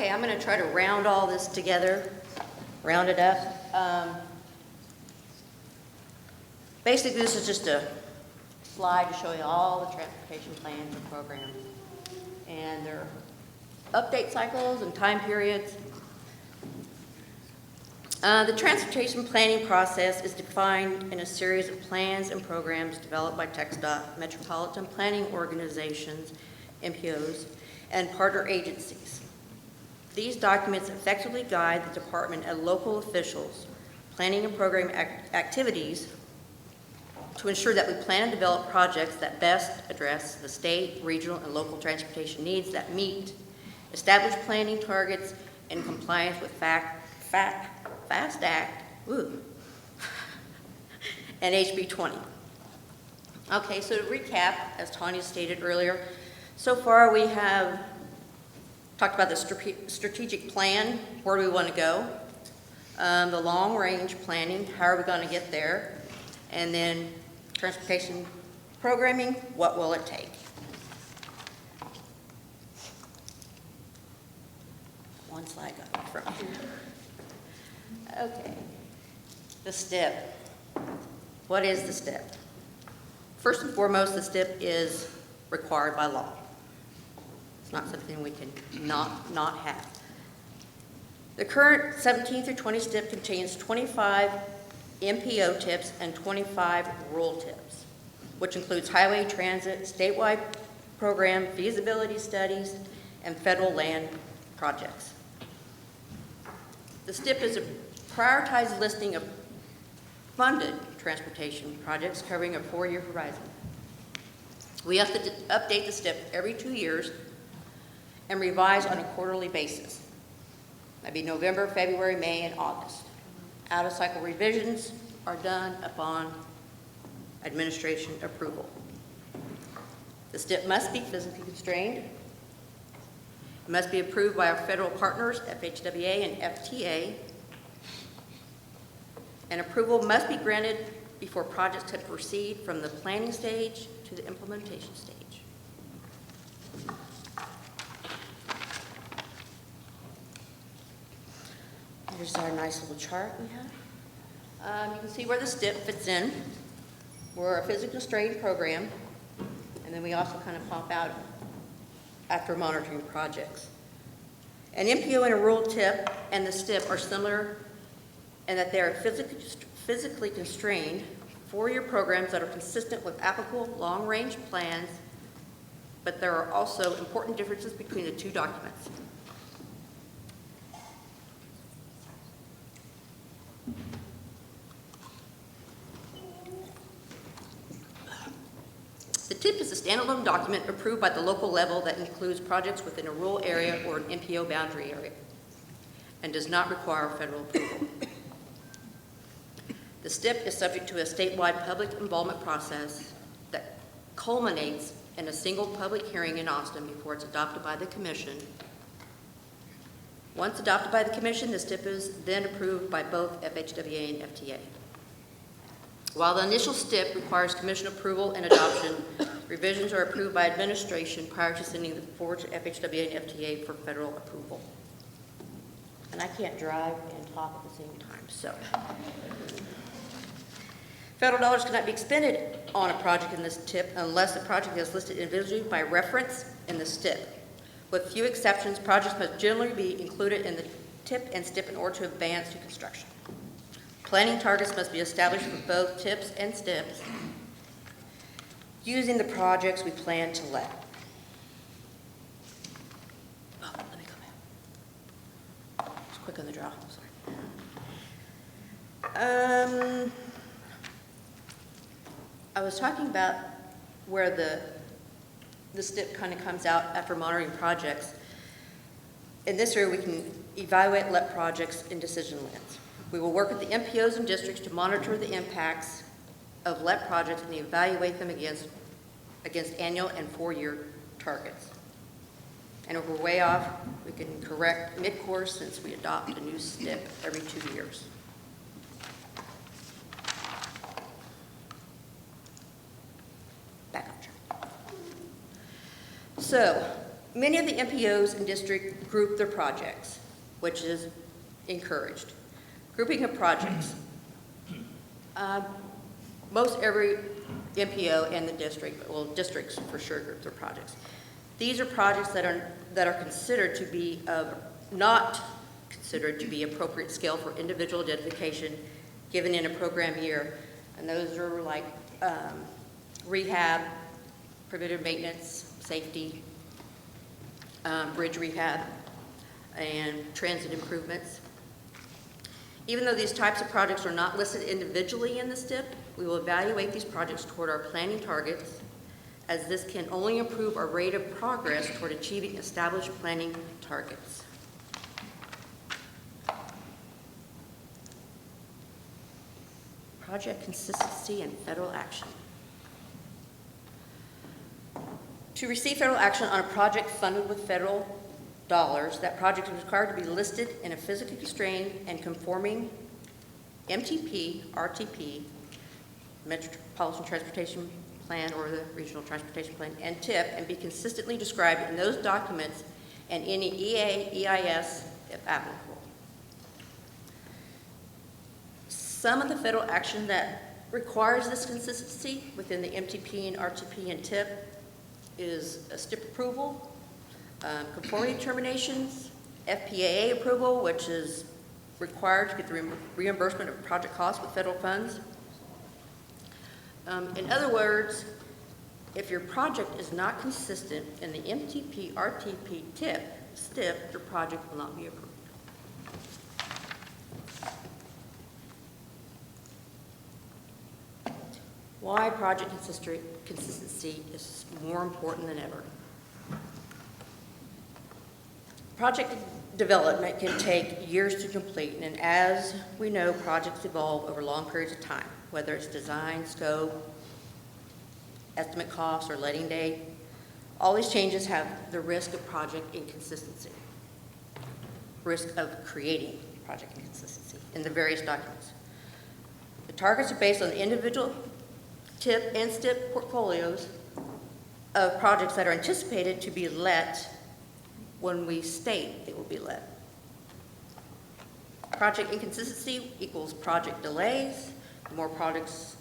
Okay, I'm going to try to round all this together, round it up. Basically, this is just a slide to show you all the transportation plans and programs and their update cycles and time periods. The transportation planning process is defined in a series of plans and programs developed by TxDOT, metropolitan planning organizations, MPOs, and partner agencies. These documents effectively guide the department and local officials' planning and program activities to ensure that we plan and develop projects that best address the state, regional, and local transportation needs that meet established planning targets in compliance with FAST Act, and HB 20. Okay, so to recap, as Tanya stated earlier, so far we have talked about the strategic plan, where do we want to go, the long-range planning, how are we going to get there, and then transportation programming, what will it take? One slide got from here. Okay, the STIP. What is the STIP? First and foremost, the STIP is required by law. It's not something we can not have. The current 17 through 20 STIP contains 25 MPO tips and 25 rural tips, which includes highway, transit, statewide program, feasibility studies, and federal land projects. The STIP is a prioritized listing of funded transportation projects covering a 4-year horizon. We have to update the STIP every 2 years and revise on a quarterly basis. That'd be November, February, May, and August. Out-of-cycle revisions are done upon administration approval. The STIP must be physically constrained. It must be approved by our federal partners, FHWA and FTA. And approval must be granted before projects can proceed from the planning stage to the implementation stage. Here's our nice little chart we have. You can see where the STIP fits in. We're a physically constrained program, and then we also kind of pop out after monitoring projects. An MPO and a rural tip and the STIP are similar in that they are physically constrained 4-year programs that are consistent with applicable long-range plans, but there are also important differences between the two documents. The TIP is a standalone document approved by the local level that includes projects within a rural area or an MPO boundary area and does not require federal approval. The STIP is subject to a statewide public involvement process that culminates in a single public hearing in Austin before it's adopted by the Commission. Once adopted by the Commission, the STIP is then approved by both FHWA and FTA. While the initial STIP requires Commission approval and adoption, revisions are approved by administration prior to sending them forward to FHWA and FTA for federal approval. And I can't drive and talk at the same time, so. Federal dollars cannot be expended on a project in this TIP unless the project is listed individually by reference in the STIP. With few exceptions, projects must generally be included in the TIP and STIP in order to advance to construction. Planning targets must be established for both TIPs and STIPs using the projects we plan to let. Oh, let me come in. Just quick on the draw, sorry. I was talking about where the STIP kind of comes out after monitoring projects. In this area, we can evaluate LEP projects in decision lands. We will work with the MPOs and districts to monitor the impacts of LEP projects and evaluate them against annual and 4-year targets. And if we're way off, we can correct mid-course since we adopt a new STIP every 2 years. Back on track. So, Many of the MPOs in district group their projects, which is encouraged. Grouping of projects. Most every MPO in the district, well, districts for sure group their projects. These are projects that are considered to be not considered to be appropriate scale for individual identification given in a program year. And those are like rehab, preventive maintenance, safety, bridge rehab, and transit improvements. Even though these types of projects are not listed individually in the STIP, we will evaluate these projects toward our planning targets, as this can only improve our rate of progress toward achieving established planning targets. Project consistency and federal action. To receive federal action on a project funded with federal dollars, that project is required to be listed in a physically constrained and conforming MTP, RTP, Metropolitan Transportation Plan or the Regional Transportation Plan, and TIP, and be consistently described in those documents and any EA, EIS, if applicable. Some of the federal action that requires this consistency within the MTP and RTP and TIP is a STIP approval, conformity determinations, FPAA approval, which is required to get the reimbursement of project costs with federal funds. In other words, if your project is not consistent in the MTP, RTP, TIP, STIP, your project will not be approved. Why project consistency is more important than ever. Project development can take years to complete, and as we know, projects evolve over long periods of time, whether it's design, scope, estimate costs, or letting date. All these changes have the risk of project inconsistency, risk of creating project inconsistency in the various documents. The targets are based on the individual TIP and STIP portfolios of projects that are anticipated to be let when we state they will be let. Project inconsistency equals project delays. The more projects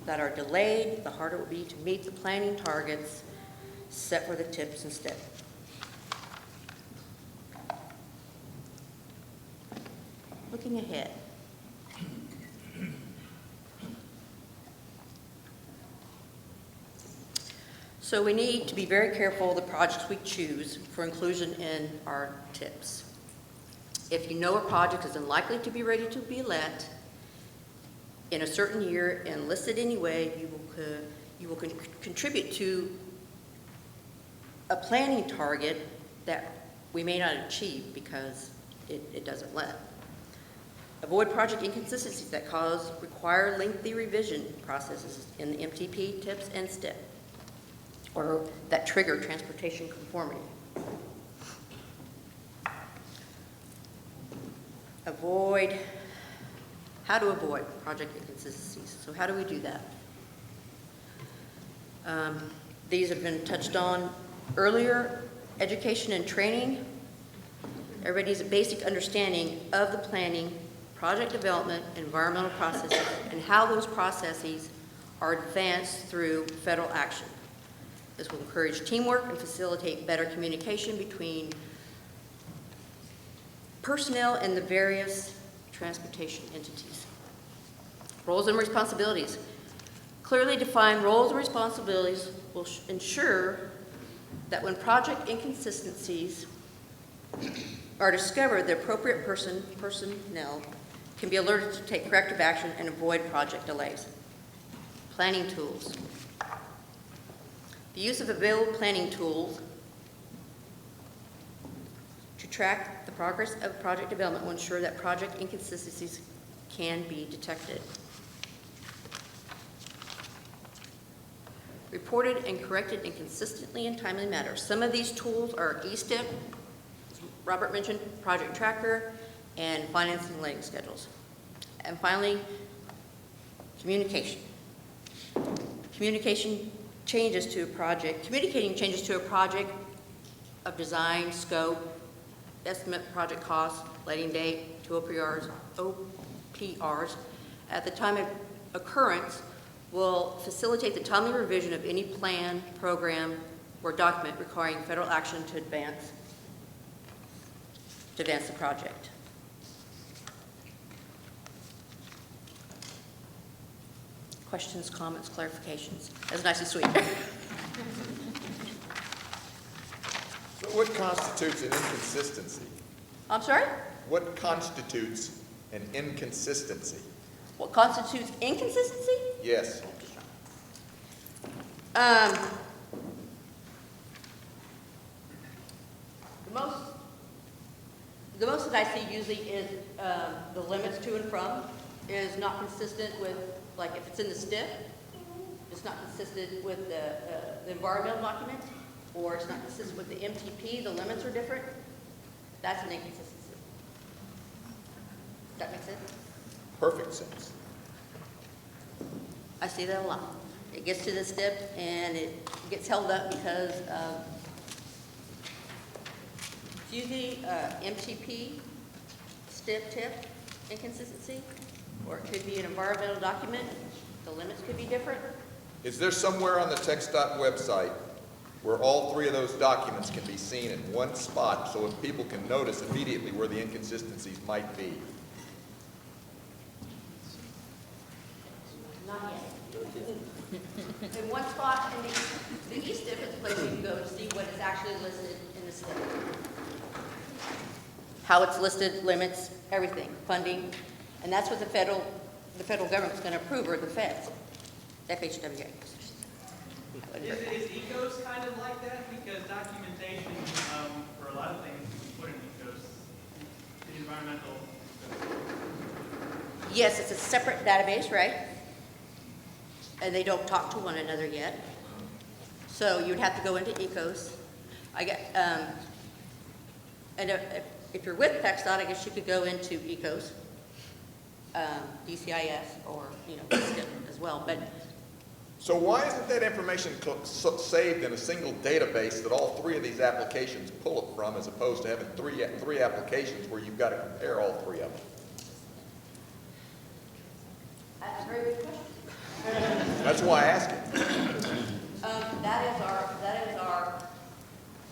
that are delayed, the harder it will be to meet the planning targets set for the TIPs and STIP. Looking ahead. So we need to be very careful of the projects we choose for inclusion in our TIPs. If you know a project is unlikely to be ready to be let in a certain year and listed anyway, you will contribute to a planning target that we may not achieve because it doesn't let. Avoid project inconsistencies that require lengthy revision processes in the MTP, TIPs, and STIP, or that trigger transportation conformity. How to avoid project inconsistencies. So how do we do that? These have been touched on earlier. Education and training. Everybody needs a basic understanding of the planning, project development, environmental processes, and how those processes are advanced through federal action. This will encourage teamwork and facilitate better communication between personnel and the various transportation entities. Roles and responsibilities. Clearly defined roles and responsibilities will ensure that when project inconsistencies are discovered, the appropriate personnel can be alerted to take corrective action and avoid project delays. Planning tools. The use of available planning tools to track the progress of project development will ensure that project inconsistencies can be detected. Reported and corrected in consistently and timely manner. Some of these tools are eSTIP, as Robert mentioned, Project Tracker, and financing letting schedules. And finally, communication. Communicating changes to a project of design, scope, estimate project cost, letting date, to OPRs at the time of occurrence will facilitate the timely revision of any plan, program, or document requiring federal action to advance the project. Questions, comments, clarifications? That's nice and sweet. So what constitutes an inconsistency? I'm sorry? What constitutes an inconsistency? What constitutes inconsistency? Yes. The most that I see usually is the limits to and from is not consistent with, like if it's in the STIP, it's not consistent with the environmental document, or it's not consistent with the MTP, the limits are different. That's an inconsistency. Does that make sense? Perfect sense. I see that a lot. It gets to the STIP and it gets held up because of it's usually MTP, STIP, TIP inconsistency, or it could be an environmental document. The limits could be different. Is there somewhere on the TxDOT website where all three of those documents can be seen in one spot so if people can notice immediately where the inconsistencies might be? Not yet. In one spot, in the e-STIP is a place you can go to see what is actually listed in the STIP. How it's listed, limits, everything, funding, and that's what the federal government's going to approve, or the feds, FHWA. Is ECOS kind of like that? Because documentation for a lot of things we put in ECOS, the environmental. Yes, it's a separate database, right? And they don't talk to one another yet. So you would have to go into ECOS. And if you're with TxDOT, I guess you could go into ECOS, DCIS, or STIP as well. But So why isn't that information saved in a single database that all three of these applications pull it from, as opposed to having three applications where you've got to compare all three of them? that's a very good question. That's why I asked it. That is our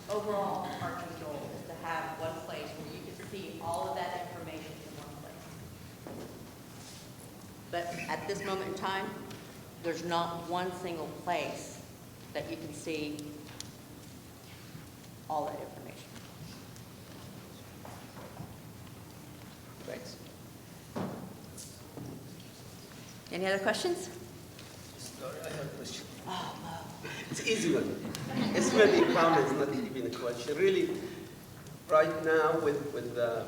overall arching goal, is to have one place where you can see all of that information in one place. But at this moment in time, there's not one single place that you can see all that information. Thanks. Any other questions? Sorry, I have a question. Oh, no. It's easy one. It's really comments, not even a question. Really, right now with the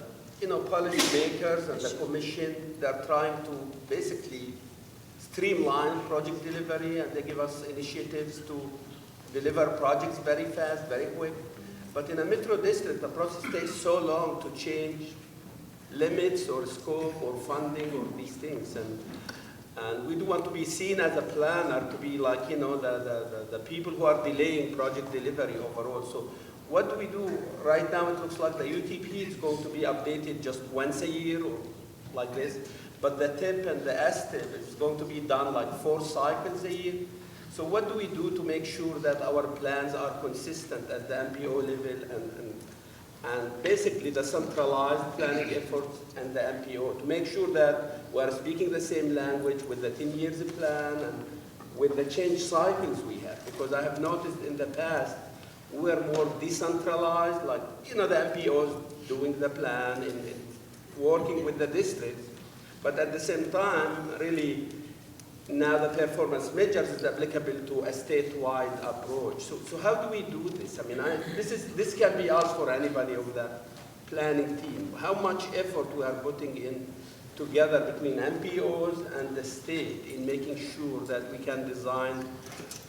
policy makers and the commission, they're trying to basically streamline project delivery, and they give us initiatives to deliver projects very fast, very quick. But in a metro district, the process takes so long to change limits or scope or funding or these things. And we do want to be seen as a planner, to be like, the people who are delaying project delivery overall. So what do we do? Right now it looks like the UTP is going to be updated just once a year or like this. But the TIP and the STIP is going to be done like 4 cycles a year. So what do we do to make sure that our plans are consistent at the MPO level and basically the centralized planning efforts and the MPO to make sure that we are speaking the same language with the 10 years plan and with the change cycles we have? Because I have noticed in the past we are more decentralized, like, the MPOs doing the plan and working with the districts. But at the same time, really, now the performance measures is applicable to a statewide approach. So how do we do this? I mean, this can be asked for anybody of the planning team. How much effort we are putting in together between MPOs and the state in making sure that we can design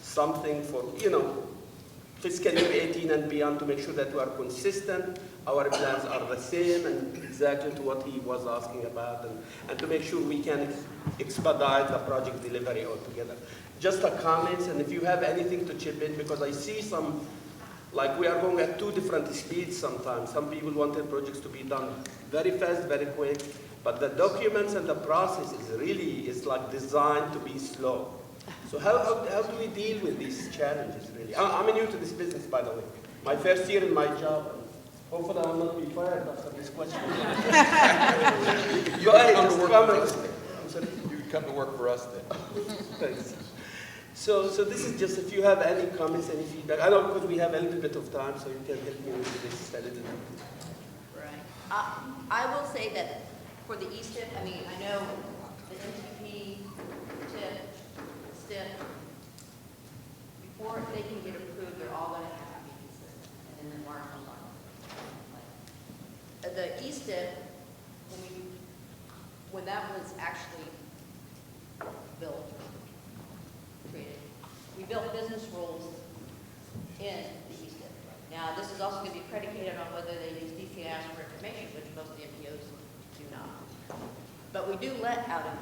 something for, fiscal year 18 and beyond, to make sure that we are consistent, our plans are the same, and exactly to what he was asking about, and to make sure we can expedite the project delivery altogether. Just a comment, and if you have anything to chip in, because I see some like we are going at two different speeds sometimes. Some people wanted projects to be done very fast, very quick, but the documents and the process is like designed to be slow. So how do we deal with these challenges, really? I'm new to this business, by the way. My first year in my job. Hopefully I will not be fired after this question. You can come to work for us. I'm sorry? You can come to work for us then. Thanks. So this is just, if you have any comments, any feedback. I know because we have a little bit of time, so you can help me with this a little bit. Right. I will say that for the E-STIP, I mean, I know the MTP, TIP, STIP, before they can get approved, they're all going to have to be consistent, and then the environmental one. The E-STIP, when that was actually built, created, we built business rules in the E-STIP. Now, this is also going to be predicated on whether they use DCIs for information, which most of the MPOs do not. But we do let out of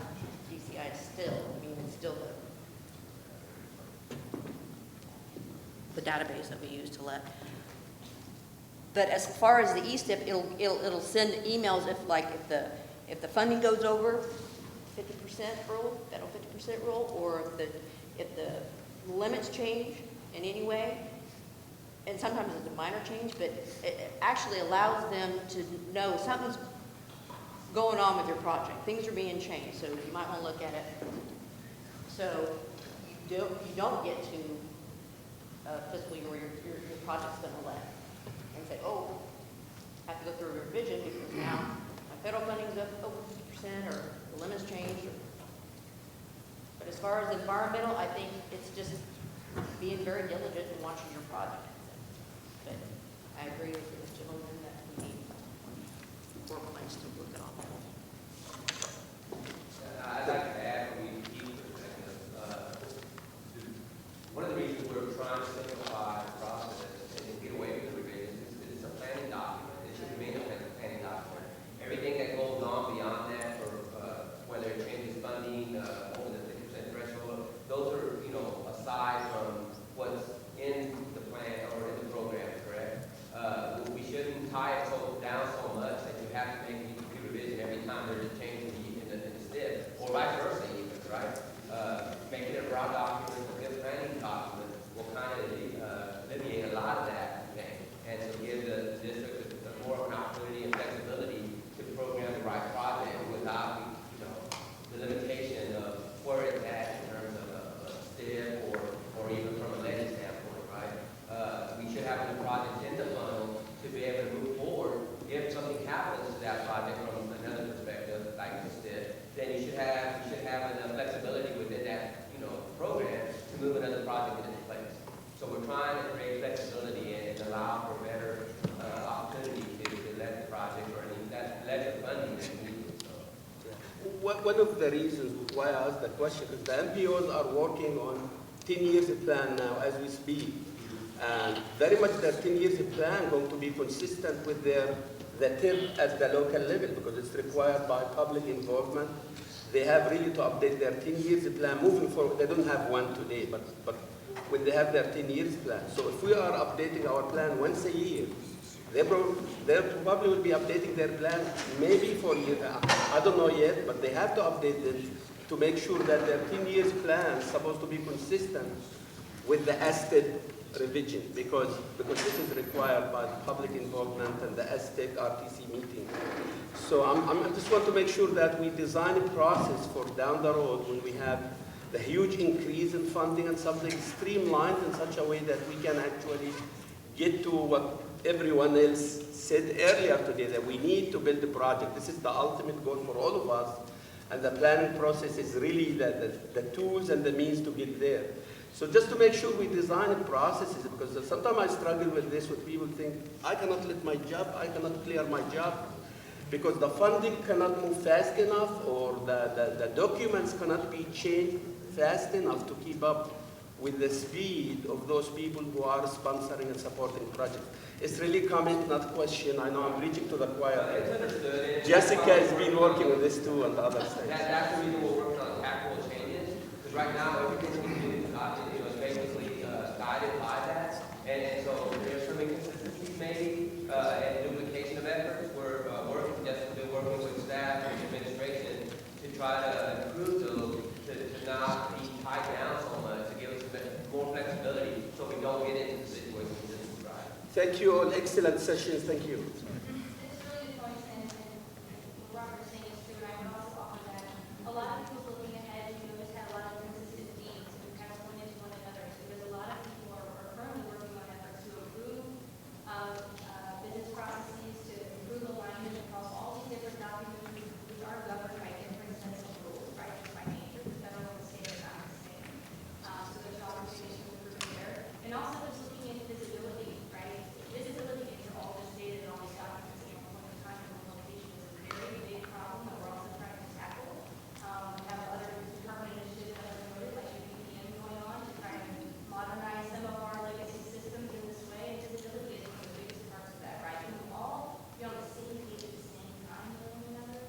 DCI still. I mean, it's still the database that we use to let. But as far as the E-STIP, it'll send emails if the funding goes over 50% rule, federal 50% rule, or if the limits change in any way, and sometimes it's a minor change, but it actually allows them to know something's going on with your project. Things are being changed, so you might want to look at it. So you don't get to fiscal year where your project's going to let and say, oh, I have to go through a revision because now my federal funding's up over 50% or the limits changed. But as far as environmental, I think it's just being very diligent and watching your project. But I agree with this gentleman that we need more plans to look at all that. I'd like to add from the EP's perspective, one of the reasons we're trying to simplify the process and get away from the revisions is it's a planning document. It should remain a planning document. Everything that goes on beyond that, or whether it changes funding over the 50% threshold, those are, aside from what's in the plan or in the program, correct? We shouldn't tie it down so much that you have to make a revision every time there's a change in the STIP, or vice versa even, right? Making it a broad document, a good planning document will kind of alleviate a lot of that thing, and to give the district more of an opportunity and flexibility to program the right project without, the limitation of where it's at in terms of a STIP or even from a lending standpoint, right? We should have the project in the funnel to be able to move forward. If something happens to that project from another perspective, like the STIP, then you should have enough flexibility within that, program to move another project into place. So we're trying to create flexibility and allow for better opportunity to let the project or let the funding that we need. One of the reasons why I asked that question is the MPOs are working on 10 years plan now as we speak. And very much their 10 years plan going to be consistent with the TIP at the local level because it's required by public involvement. They have really to update their 10 years plan moving forward. They don't have one today, but when they have their 10 years plan. So if we are updating our plan once a year, they probably will be updating their plan maybe for a year. I don't know yet, but they have to update it to make sure that their 10 years plan is supposed to be consistent with the ASTID revision because this is required by the public involvement and the ASTID RTC meeting. So I just want to make sure that we design a process for down the road when we have the huge increase in funding and something streamlined in such a way that we can actually get to what everyone else said earlier today, that we need to build a project. This is the ultimate goal for all of us. And the planning process is really the tools and the means to get there. So just to make sure we design processes, because sometimes I struggle with this, when people think, I cannot let my job, I cannot clear my job, because the funding cannot move fast enough, or the documents cannot be changed fast enough to keep up with the speed of those people who are sponsoring and supporting projects. It's really comment, not question. I know I'm reaching to the choir. It's understood. Jessica has been working with this too and other things. That's the reason we're working on tactical changes, because right now everything we do is basically guided by that, and so there's maybe, and duplication of efforts. We're been working with staff and administration to try to improve those, to not be tied down so much, to give us a bit more flexibility so we don't get into situations that we described. Thank you all. Excellent sessions. Thank you. It's really good points, and what Robert was saying is true, and I would also offer that a lot of people looking ahead, you know, just had a lot of consistent themes, and we kind of pointed to one another. So there's a lot of people who are currently working on efforts to improve business processes, to improve alignment across all these different documents, which are governed by different sets of rules, right, just by nature. The federal and the state are not the same. So there's opportunities to improve there. And also just looking into visibility, right? Visibility into all this data and all these documents at one point in time in one location is a very big problem that we're also trying to tackle. We have other department initiatives that are noted, like UPPN going on to try and modernize some of our legacy systems in this way. And visibility is one of the biggest parts of that, right? Can we all be on the same page at the same time with one another?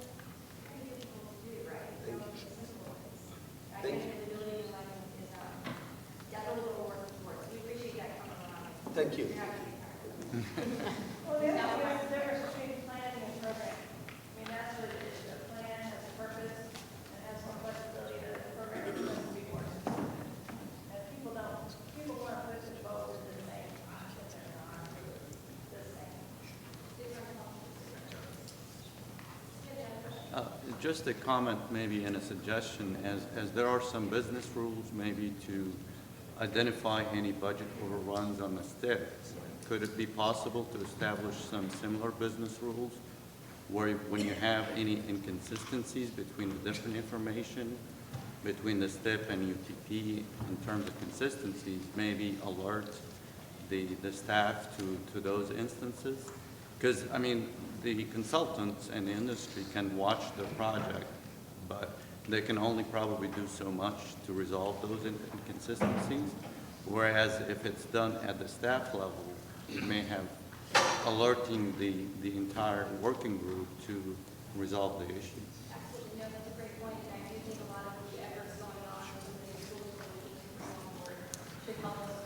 Very difficult to do, right? So it's simple. I think visibility and alignment is definitely what we're working towards. We appreciate that coming along. Thank you. You're not gonna be tired. Well, the other thing is the difference between planning and programming. I mean, that's what it is. The plan has a purpose and has more flexibility. The program is supposed to be more consistent. And people want to push it both into the same, but they're not the same. Just a comment, maybe, and a suggestion, as there are some business rules, maybe to identify any budget overruns on the STIP. Could it be possible to establish some similar business rules where when you have any inconsistencies between the different information, between the STIP and UTP in terms of consistencies, maybe alert the staff to those instances? Because, I mean, the consultants and the industry can watch the project, but they can only probably do so much to resolve those inconsistencies. Whereas if it's done at the staff level, you may have alerting the entire working group to resolve the issue. Absolutely, no, that's a great point, and I do think a lot of the efforts going on within the schools should help us